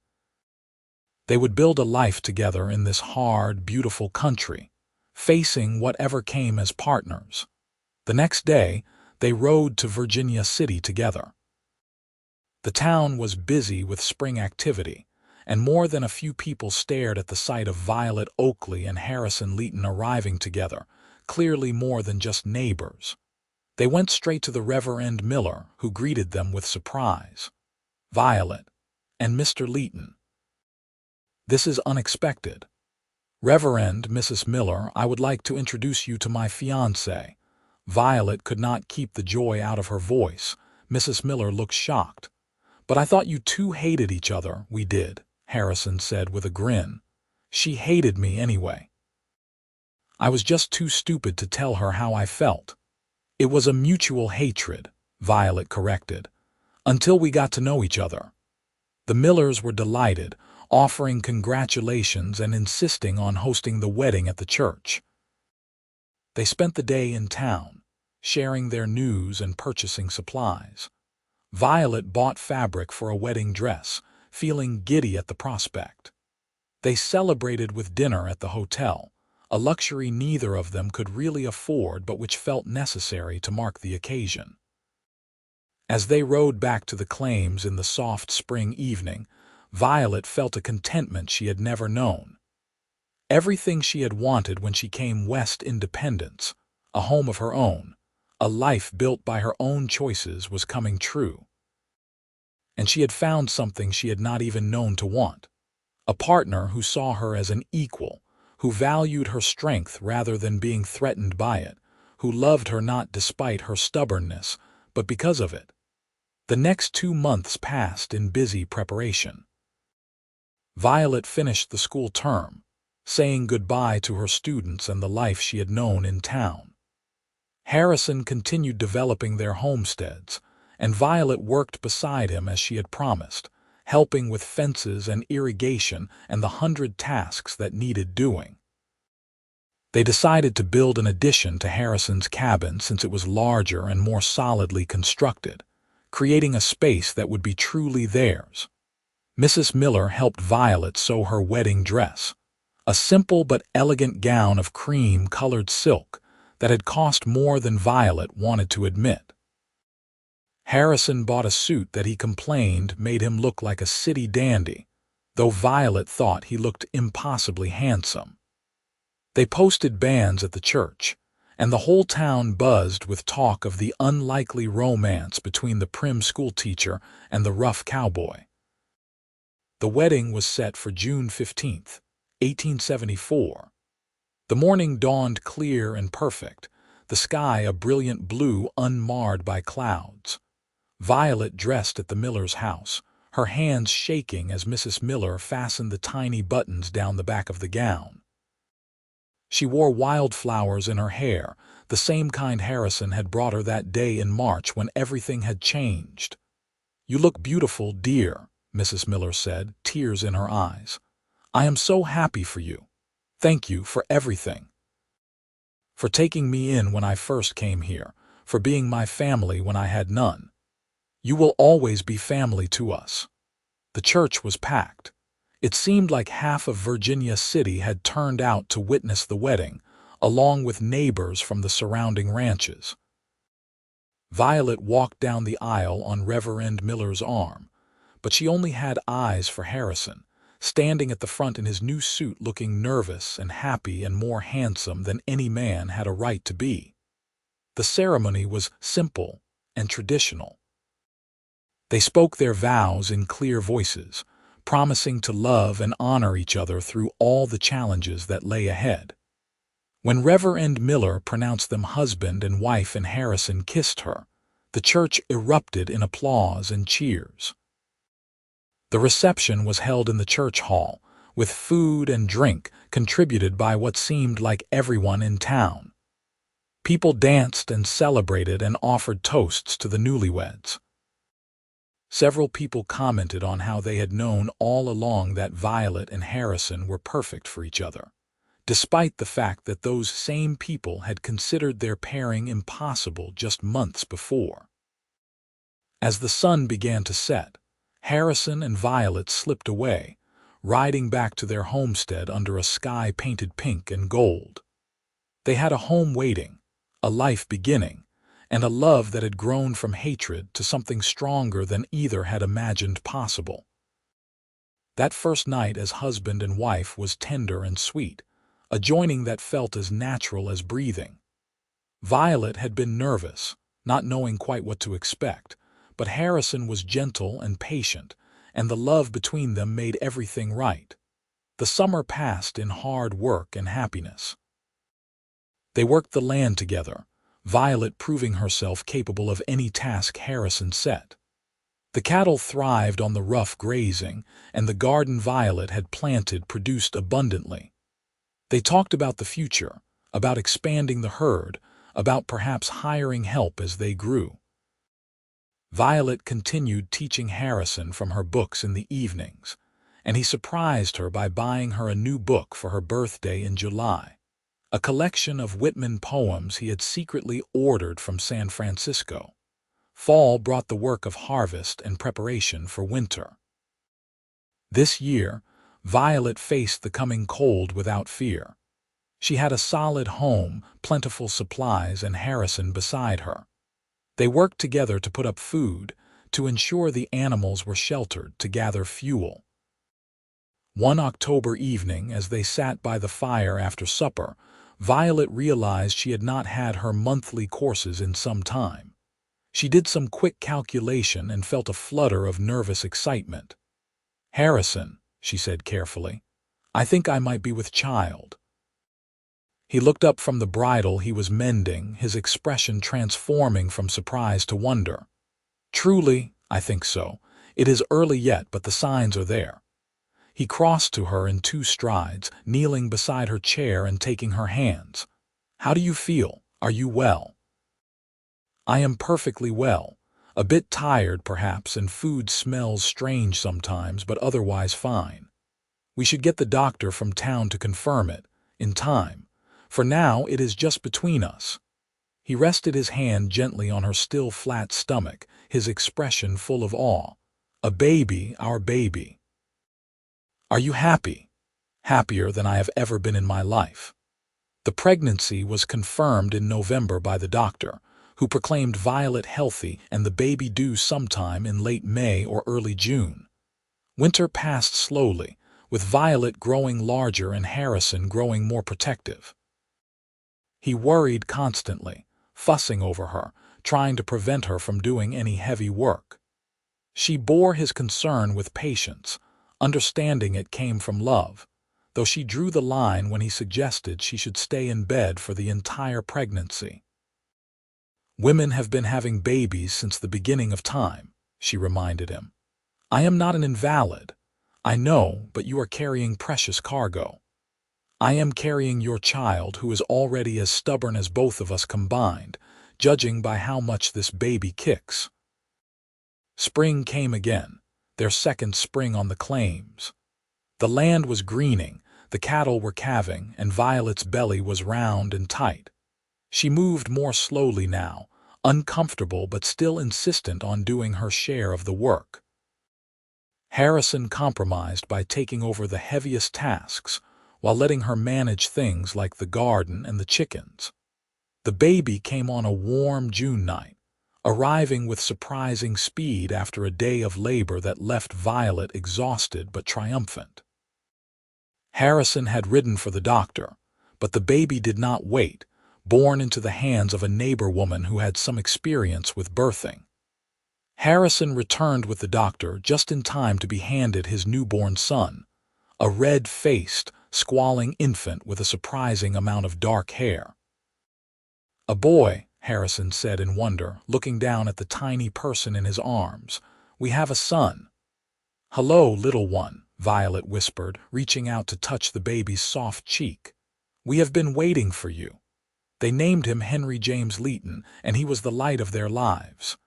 They would build a life together in this hard, beautiful country, facing whatever came as partners. The next day, they rode to Virginia City together. The town was busy with spring activity, and more than a few people stared at the sight of Violet Oakley and Harrison Leighton arriving together, clearly more than just neighbors. They went straight to the Reverend Miller, who greeted them with surprise. "Violet and Mr. Leighton. This is unexpected. Reverend Mrs. Miller, I would like to introduce you to my fiancé." Violet could not keep the joy out of her voice. Mrs. Miller looked shocked. "But I thought you two hated each other." "We did," Harrison said with a grin. "She hated me anyway. I was just too stupid to tell her how I felt." "It was a mutual hatred," Violet corrected, "until we got to know each other." The Millers were delighted, offering congratulations and insisting on hosting the wedding at the church. They spent the day in town, sharing their news and purchasing supplies. Violet bought fabric for a wedding dress, feeling giddy at the prospect. They celebrated with dinner at the hotel, a luxury neither of them could really afford but which felt necessary to mark the occasion. As they rode back to the claims in the soft spring evening, Violet felt a contentment she had never known. Everything she had wanted when she came west, independence, a home of her own, a life built by her own choices, was coming true. And she had found something she had not even known to want. A partner who saw her as an equal, who valued her strength rather than being threatened by it, who loved her not despite her stubbornness, but because of it. The next 2 months passed in busy preparation. Violet finished the school term, saying goodbye to her students and the life she had known in town. Harrison continued developing their homesteads, and Violet worked beside him as she had promised, helping with fences and irrigation and the 100 tasks that needed doing. They decided to build an addition to Harrison's cabin since it was larger and more solidly constructed, creating a space that would be truly theirs. Mrs. Miller helped Violet sew her wedding dress, a simple but elegant gown of cream-colored silk that had cost more than Violet wanted to admit. Harrison bought a suit that he complained made him look like a city dandy, though Violet thought he looked impossibly handsome. They posted banns at the church, and the whole town buzzed with talk of the unlikely romance between the prim schoolteacher and the rough cowboy. The wedding was set for June 15th, 1874. The morning dawned clear and perfect, the sky a brilliant blue unmarred by clouds. Violet dressed at the Miller's house, her hands shaking as Mrs. Miller fastened the tiny buttons down the back of the gown. She wore wildflowers in her hair, the same kind Harrison had brought her that day in March when everything had changed. "You look beautiful, dear," Mrs. Miller said, tears in her eyes. "I am so happy for you. Thank you for everything. For taking me in when I first came here, for being my family when I had none. You will always be family to us." The church was packed. It seemed like half of Virginia City had turned out to witness the wedding, along with neighbors from the surrounding ranches. Violet walked down the aisle on Reverend Miller's arm, but she only had eyes for Harrison, standing at the front in his new suit looking nervous and happy and more handsome than any man had a right to be. The ceremony was simple and traditional. They spoke their vows in clear voices, promising to love and honor each other through all the challenges that lay ahead. When Reverend Miller pronounced them husband and wife and Harrison kissed her, the church erupted in applause and cheers. The reception was held in the church hall, with food and drink contributed by what seemed like everyone in town. People danced and celebrated and offered toasts to the newlyweds. Several people commented on how they had known all along that Violet and Harrison were perfect for each other, despite the fact that those same people had considered their pairing impossible just months before. As the sun began to set, Harrison and Violet slipped away, riding back to their homestead under a sky painted pink and gold. They had a home waiting, a life beginning, and a love that had grown from hatred to something stronger than either had imagined possible. That first night as husband and wife was tender and sweet, a joining that felt as natural as breathing. Violet had been nervous, not knowing quite what to expect, but Harrison was gentle and patient, and the love between them made everything right. The summer passed in hard work and happiness. They worked the land together, Violet proving herself capable of any task Harrison set. The cattle thrived on the rough grazing, and the garden Violet had planted produced abundantly. They talked about the future, about expanding the herd, about perhaps hiring help as they grew. Violet continued teaching Harrison from her books in the evenings, and he surprised her by buying her a new book for her birthday in July, a collection of Whitman poems he had secretly ordered from San Francisco. Fall brought the work of harvest and preparation for winter. This year, Violet faced the coming cold without fear. She had a solid home, plentiful supplies, and Harrison beside her. They worked together to put up food, to ensure the animals were sheltered, to gather fuel. One October evening, as they sat by the fire after supper, Violet realized she had not had her monthly courses in some time. She did some quick calculation and felt a flutter of nervous excitement. "Harrison," she said carefully, "I think I might be with child." He looked up from the bridle he was mending, his expression transforming from surprise to wonder. "Truly, I think so. It is early yet, but the signs are there." He crossed to her in 2 strides, kneeling beside her chair and taking her hands. "How do you feel? Are you well?" "I am perfectly well. A bit tired, perhaps, and food smells strange sometimes, but otherwise fine. We should get the doctor from town to confirm it, in time. For now it is just between us." He rested his hand gently on her still flat stomach, his expression full of awe. "A baby, our baby. Are you happy?" "Happier than I have ever been in my life." The pregnancy was confirmed in November by the doctor, who proclaimed Violet healthy and the baby due sometime in late May or early June. Winter passed slowly, with Violet growing larger and Harrison growing more protective. He worried constantly, fussing over her, trying to prevent her from doing any heavy work. She bore his concern with patience, understanding it came from love, though she drew the line when he suggested she should stay in bed for the entire pregnancy. "Women have been having babies since the beginning of time," she reminded him. "I am not an invalid. I know, but you are carrying precious cargo. I am carrying your child, who is already as stubborn as both of us combined, judging by how much this baby kicks." Spring came again, their second spring on the claims. The land was greening, the cattle were calving, and Violet's belly was round and tight. She moved more slowly now, uncomfortable but still insistent on doing her share of the work. Harrison compromised by taking over the heaviest tasks, while letting her manage things like the garden and the chickens. The baby came on a warm June night, arriving with surprising speed after a day of labor that left Violet exhausted but triumphant. Harrison had ridden for the doctor, but the baby did not wait, born into the hands of a neighbor woman who had some experience with birthing. Harrison returned with the doctor just in time to be handed his newborn son, a red-faced, squalling infant with a surprising amount of dark hair. "A boy," Harrison said in wonder, looking down at the tiny person in his arms. "We have a son." "Hello, little one," Violet whispered, reaching out to touch the baby's soft cheek. "We have been waiting for you." They named him Henry James Leighton, and he was the light of their lives.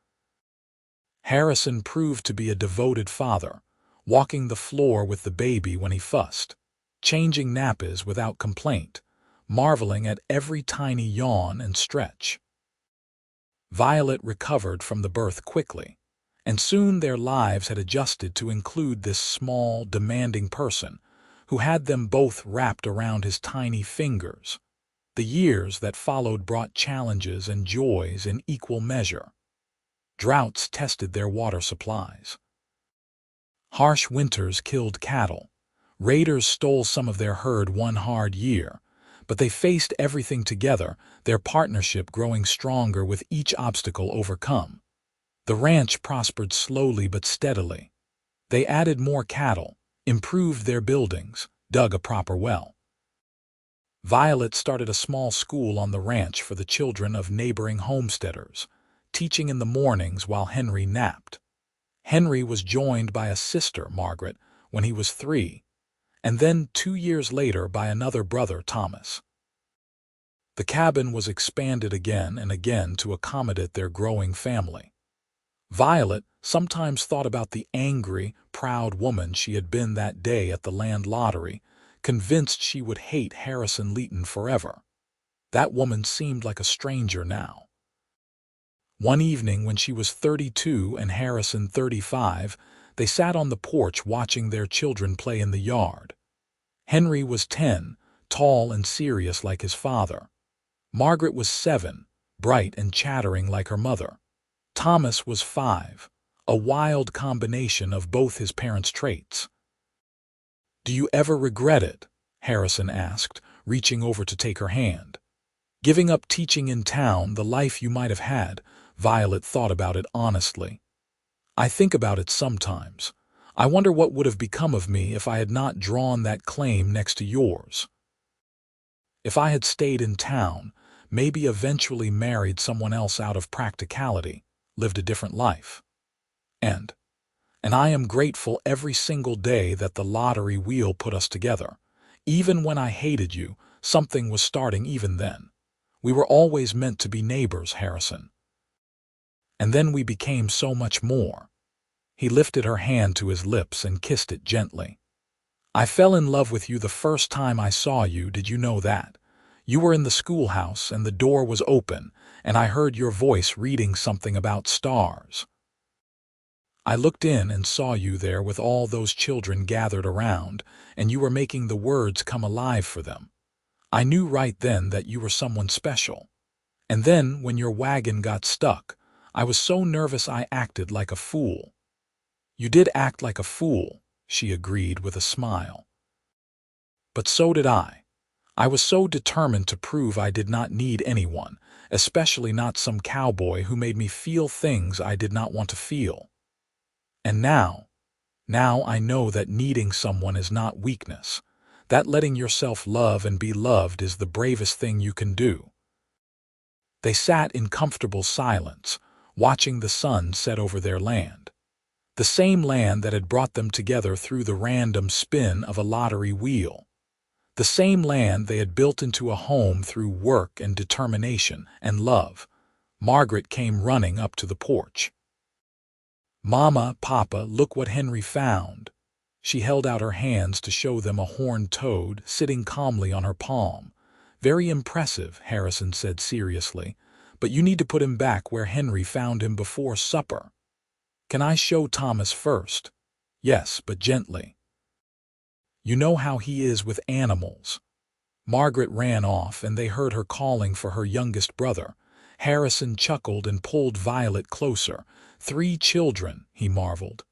Harrison proved to be a devoted father, walking the floor with the baby when he fussed, changing nappies without complaint, marveling at every tiny yawn and stretch. Violet recovered from the birth quickly, and soon their lives had adjusted to include this small, demanding person who had them both wrapped around his tiny fingers. The years that followed brought challenges and joys in equal measure. Droughts tested their water supplies. Harsh winters killed cattle. Raiders stole some of their herd one hard year, but they faced everything together, their partnership growing stronger with each obstacle overcome. The ranch prospered slowly but steadily. They added more cattle, improved their buildings, dug a proper well. Violet started a small school on the ranch for the children of neighboring homesteaders, teaching in the mornings while Henry napped. Henry was joined by a sister, Margaret, when he was 3, and then 2 years later by another brother, Thomas. The cabin was expanded again and again to accommodate their growing family. Violet sometimes thought about the angry, proud woman she had been that day at the land lottery, convinced she would hate Harrison Leighton forever. That woman seemed like a stranger now. One evening when she was 32 and Harrison 35, They sat on the porch watching their children play in the yard. Henry was 10, tall and serious like his father. Margaret was 7, bright and chattering like her mother. Thomas was 5, a wild combination of both his parents' traits. "Do you ever regret it?" Harrison asked, reaching over to take her hand. "Giving up teaching in town, the life you might have had?" Violet thought about it honestly. "I think about it sometimes. I wonder what would have become of me if I had not drawn that claim next to yours. If I had stayed in town, maybe eventually married someone else out of practicality, lived a different life. And I am grateful every single day that the lottery wheel put us together. Even when I hated you, something was starting even then. We were always meant to be neighbors, Harrison. And then we became so much more." He lifted her hand to his lips and kissed it gently. "I fell in love with you the first time I saw you, did you know that? You were in the schoolhouse and the door was open, and I heard your voice reading something about stars. I looked in and saw you there with all those children gathered around, and you were making the words come alive for them. I knew right then that you were someone special. And then, when your wagon got stuck, I was so nervous I acted like a fool." "You did act like a fool," she agreed with a smile. "But so did I. I was so determined to prove I did not need anyone, especially not some cowboy who made me feel things I did not want to feel. And now I know that needing someone is not weakness, that letting yourself love and be loved is the bravest thing you can do." They sat in comfortable silence, watching the sun set over their land. The same land that had brought them together through the random spin of a lottery wheel. The same land they had built into a home through work and determination and love. Margaret came running up to the porch. "Mama, Papa, look what Henry found." She held out her hands to show them a horned toad sitting calmly on her palm. "Very impressive," Harrison said seriously, "but you need to put him back where Henry found him before supper." "Can I show Thomas first?" "Yes, but gently. You know how he is with animals." Margaret ran off, and they heard her calling for her youngest brother. Harrison chuckled and pulled Violet closer. "3 children," he marveled.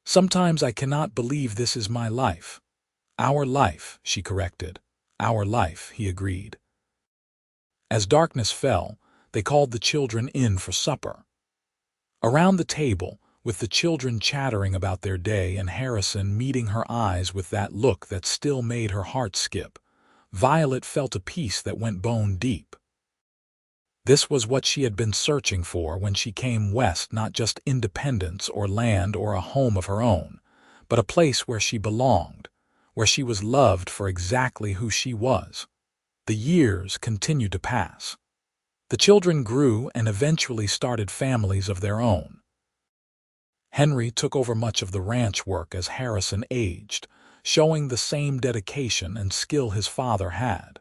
"Sometimes I cannot believe this is my life." "Our life," she corrected. "Our life," he agreed. As darkness fell, they called the children in for supper. Around the table, with the children chattering about their day and Harrison meeting her eyes with that look that still made her heart skip, Violet felt a peace that went bone deep. This was what she had been searching for when she came west, not just independence or land or a home of her own, but a place where she belonged, where she was loved for exactly who she was. The years continued to pass. The children grew and eventually started families of their own. Henry took over much of the ranch work as Harrison aged, showing the same dedication and skill his father had.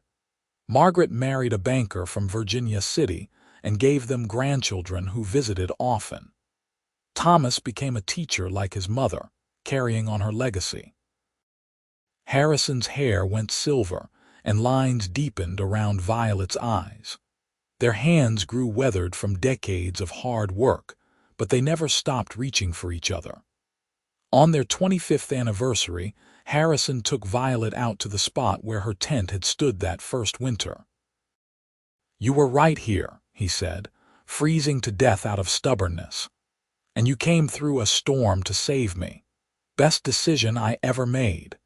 Margaret married a banker from Virginia City and gave them grandchildren who visited often. Thomas became a teacher like his mother, carrying on her legacy. Harrison's hair went silver, and lines deepened around Violet's eyes. Their hands grew weathered from decades of hard work, but they never stopped reaching for each other. On their 25th anniversary, Harrison took Violet out to the spot where her tent had stood that first winter. "You were right here," he said, "freezing to death out of stubbornness. And you came through a storm to save me. Best decision I ever made."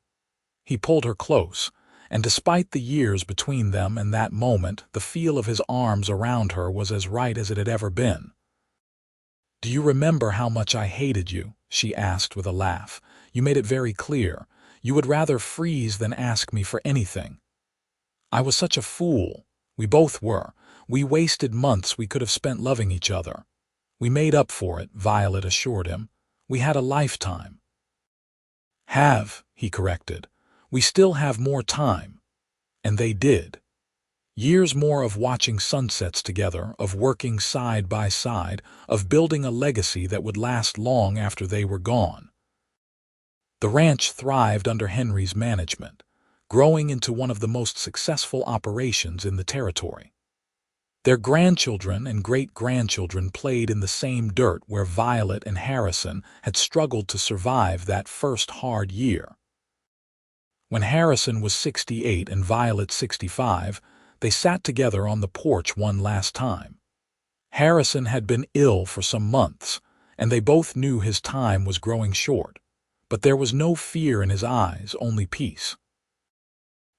He pulled her close, and despite the years between them and that moment, the feel of his arms around her was as right as it had ever been. "Do you remember how much I hated you?" she asked with a laugh. "You made it very clear. You would rather freeze than ask me for anything. I was such a fool. We both were. We wasted months we could have spent loving each other. We made up for it," Violet assured him. "We had a lifetime." "Have," he corrected. "We still have more time." And they did. Years more of watching sunsets together, of working side by side, of building a legacy that would last long after they were gone. The ranch thrived under Henry's management, growing into one of the most successful operations in the territory. Their grandchildren and great-grandchildren played in the same dirt where Violet and Harrison had struggled to survive that first hard year. When Harrison was 68 and Violet 65, they sat together on the porch one last time. Harrison had been ill for some months, and they both knew his time was growing short, but there was no fear in his eyes, only peace.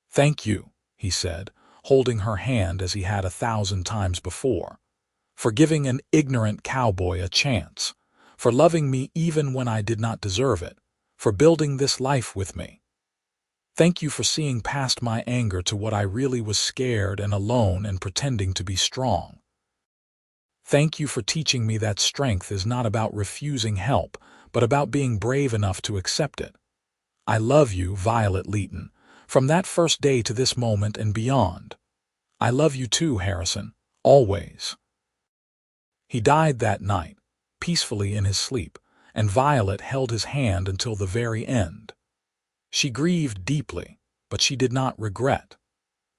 "Thank you," he said, holding her hand as he had 1,000 times before, "for giving an ignorant cowboy a chance, for loving me even when I did not deserve it, for building this life with me. Thank you for seeing past my anger to what I really was, scared and alone and pretending to be strong. Thank you for teaching me that strength is not about refusing help, but about being brave enough to accept it. I love you, Violet Leighton, from that first day to this moment and beyond. I love you too, Harrison, always." He died that night, peacefully in his sleep, and Violet held his hand until the very end. She grieved deeply, but she did not regret.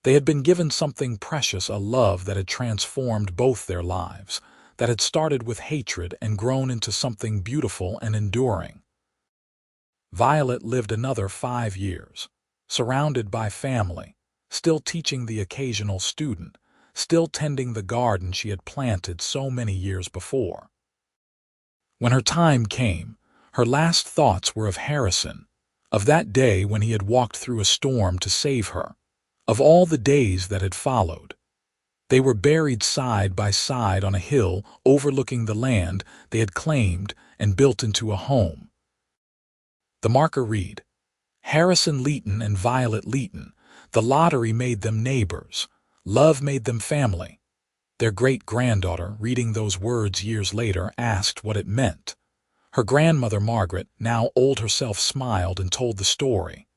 They had been given something precious, a love that had transformed both their lives, that had started with hatred and grown into something beautiful and enduring. Violet lived another 5 years, surrounded by family, still teaching the occasional student, still tending the garden she had planted so many years before. When her time came, her last thoughts were of Harrison, of that day when he had walked through a storm to save her, of all the days that had followed. They were buried side by side on a hill overlooking the land they had claimed and built into a home. The marker read, "Harrison Leighton and Violet Leighton. The lottery made them neighbors. Love made them family." Their great-granddaughter, reading those words years later, asked what it meant. Her grandmother Margaret, now old herself, smiled and told the story.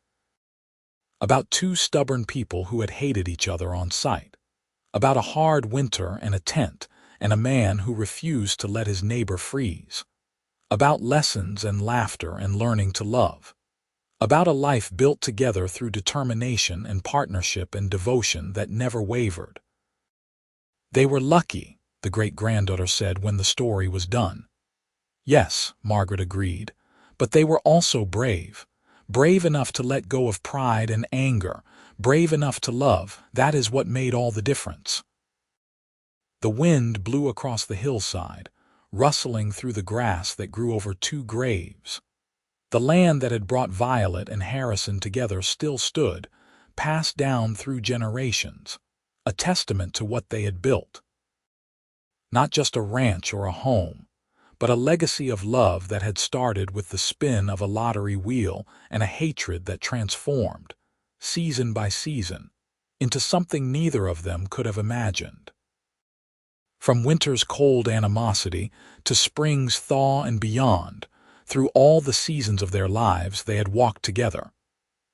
About 2 stubborn people who had hated each other on sight. About a hard winter and a tent, and a man who refused to let his neighbor freeze. About lessons and laughter and learning to love. About a life built together through determination and partnership and devotion that never wavered. "They were lucky," the great-granddaughter said when the story was done. "Yes," Margaret agreed, "but they were also brave. Brave enough to let go of pride and anger, brave enough to love. That is what made all the difference." The wind blew across the hillside, rustling through the grass that grew over 2 graves. The land that had brought Violet and Harrison together still stood, passed down through generations, a testament to what they had built. Not just a ranch or a home, but a legacy of love that had started with the spin of a lottery wheel and a hatred that transformed, season by season, into something neither of them could have imagined. From winter's cold animosity to spring's thaw and beyond, through all the seasons of their lives they had walked together.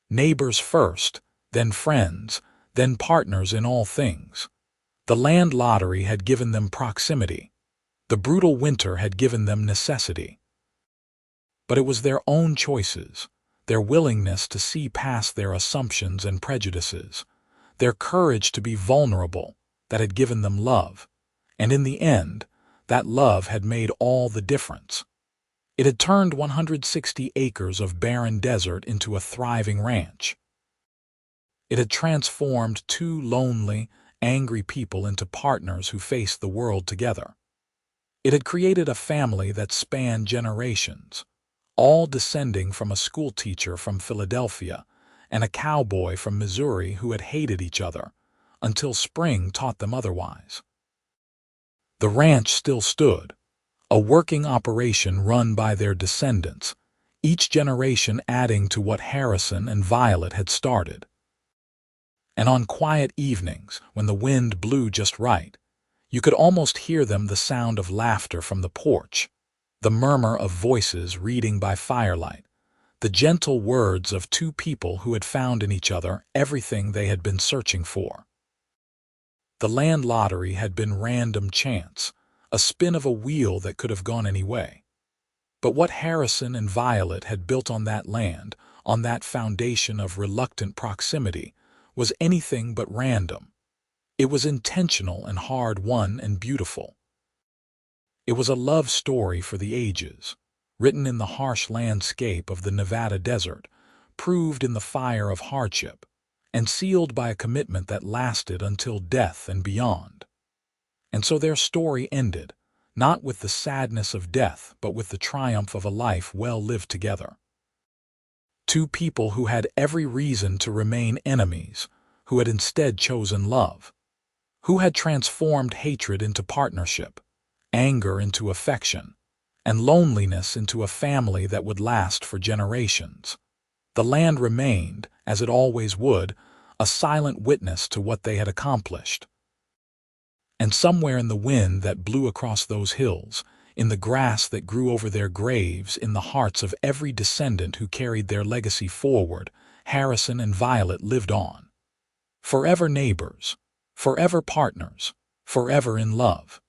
Neighbors first, then friends, then partners in all things. The land lottery had given them proximity. The brutal winter had given them necessity. But it was their own choices, their willingness to see past their assumptions and prejudices, their courage to be vulnerable, that had given them love. And in the end, that love had made all the difference. It had turned 160 acres of barren desert into a thriving ranch. It had transformed 2 lonely, angry people into partners who faced the world together. It had created a family that spanned generations, all descending from a schoolteacher from Philadelphia and a cowboy from Missouri who had hated each other, until spring taught them otherwise. The ranch still stood, a working operation run by their descendants, each generation adding to what Harrison and Violet had started. And on quiet evenings, when the wind blew just right, you could almost hear them, the sound of laughter from the porch, the murmur of voices reading by firelight, the gentle words of 2 people who had found in each other everything they had been searching for. The land lottery had been random chance, a spin of a wheel that could have gone any way. But what Harrison and Violet had built on that land, on that foundation of reluctant proximity, was anything but random. It was intentional and hard-won and beautiful. It was a love story for the ages, written in the harsh landscape of the Nevada desert, proved in the fire of hardship, and sealed by a commitment that lasted until death and beyond. And so their story ended, not with the sadness of death, but with the triumph of a life well lived together. Two people who had every reason to remain enemies, who had instead chosen love, who had transformed hatred into partnership, anger into affection, and loneliness into a family that would last for generations. The land remained, as it always would, a silent witness to what they had accomplished. And somewhere in the wind that blew across those hills, in the grass that grew over their graves, in the hearts of every descendant who carried their legacy forward, Harrison and Violet lived on. Forever neighbors, forever partners, forever in love.